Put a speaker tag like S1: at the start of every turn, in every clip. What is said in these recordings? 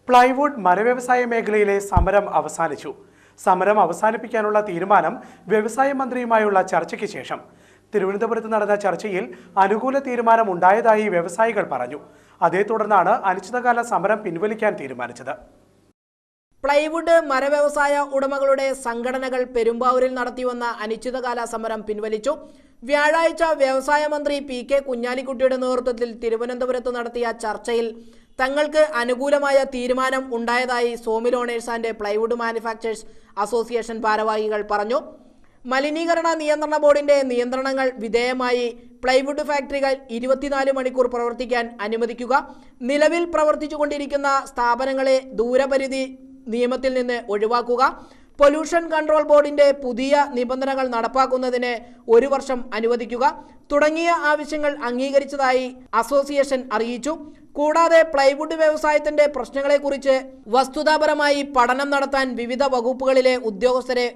S1: Plywood മരവ്യവസായ മേഖലയിലെ സമരം അവസാനിച്ചു. സമരം അവസാനിപ്പിക്കാനുള്ള തീരുമാനം വ്യവസായ മന്ത്രിയുമായുള്ള ചർച്ചയ്ക്ക് ശേഷം തിരുവനന്തപുരത്ത് നടന്ന ചർച്ചയിൽ അനുകൂല തീരുമാനം ഉണ്ടായതായി വ്യവസായികൾ പറഞ്ഞു. അതേ തുടർന്നാണ് അനിശ്ചിതകാല സമരം പിൻവലിക്കാൻ തീരുമാനിച്ചത്.
S2: പ്ലൈവുഡ് മരവ്യവസായ ഉടമകളുടെ സംഘടനകൾ പെരുമ്പാവൂരിൽ നടത്തിവന്ന അനിശ്ചിതകാല സമരം പിൻവലിച്ചു. വ്യാഴാഴ്ച വ്യവസായ മന്ത്രി പി.കെ. കുഞ്ഞാലിക്കുട്ടിയുടെ നേതൃത്വത്തിൽ തിരുവനന്തപുരത്ത് നടത്തിയ ചർച്ചയിൽ തങ്ങൾക്ക് അനുകൂലമായ തീരുമാനം ഉണ്ടായതായി sawmill owners and plywood manufacturers association ഭാരവാഹികൾ പറഞ്ഞു. മലിനീകരണ നിയന്ത്രണ ബോർഡിന്റെ നിയന്ത്രണങ്ങൾ വിധേയമായി പ്ലൈവുഡ് ഫാക്ടറികൾ 24 മണിക്കൂർ പ്രവർത്തിക്കാൻ അനുവദിക്കുക, നിലവിൽ പ്രവർത്തിച്ചുകൊണ്ടിരിക്കുന്ന സ്ഥാപനങ്ങളെ ദൂരപരിധി നിയമത്തിൽ നിന്ന് ഒഴിവാക്കുക, പൊല്യൂഷൻ കൺട്രോൾ ബോർഡിന്റെ പുതിയ നിബന്ധനകൾ നടപ്പാക്കുന്നതിന് 1 വർഷം അനുവദിക്കുക തുടങ്ങിയ ആവശ്യങ്ങൾ അംഗീകരിച്ചതായി അസോസിയേഷൻ അറിയിച്ചു. കൂടാതെ പ്ലൈവുഡ് വ്യവസായത്തിന്റെ പ്രശ്നങ്ങളെക്കുറിച്ച് വസ്തുതാപരമായി പഠനം നടത്താൻ വിവിധ വകുപ്പുകളിലെ ഉദ്യോഗസ്ഥരെ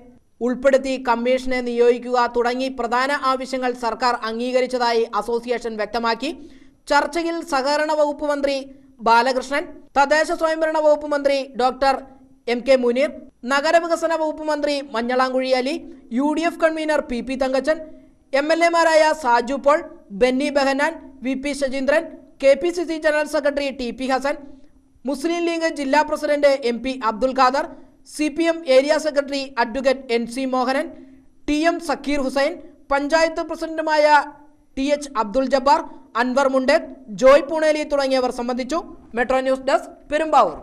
S2: ഉൾപ്പെടുത്തി കമ്മീഷനെ നിയോഗിക്കുക തുടങ്ങി പ്രധാന ആവശ്യങ്ങൾ സർക്കാർ അംഗീകരിച്ചതായി അസോസിയേഷൻ വ്യക്തമാക്കി. ചർച്ചയിൽ സഹകരണ വകുപ്പ് മന്ത്രി ബാലകൃഷ്ണൻ, തദ്ദേശ സ്വയംഭരണ വകുപ്പ് മന്ത്രി ഡോക്ടർ എം.കെ. മുനീർ, നഗരവികസന വകുപ്പ് മന്ത്രി Manjalamkuzhi Ali, UDF convener P Thankachan, MLA-മാരായ Saju Paul, Benny Behanan, VP Sasheendran, KPCC general secretary TP Hassan, Muslim League ജില്ലാ president MP Abdul Khader, CPM area secretary advocate NC Mohanan, TM Zakir Hussain, panchayat പ്രസിഡന്റുമായ TH അബ്ദുൽ ജബ്ബാർ, അൻവർ മുണ്ടേത്, ജോയ് പൂണേലി തുടങ്ങിയവർ സംബന്ധിച്ചു. Metro news desk, Perumbavoor.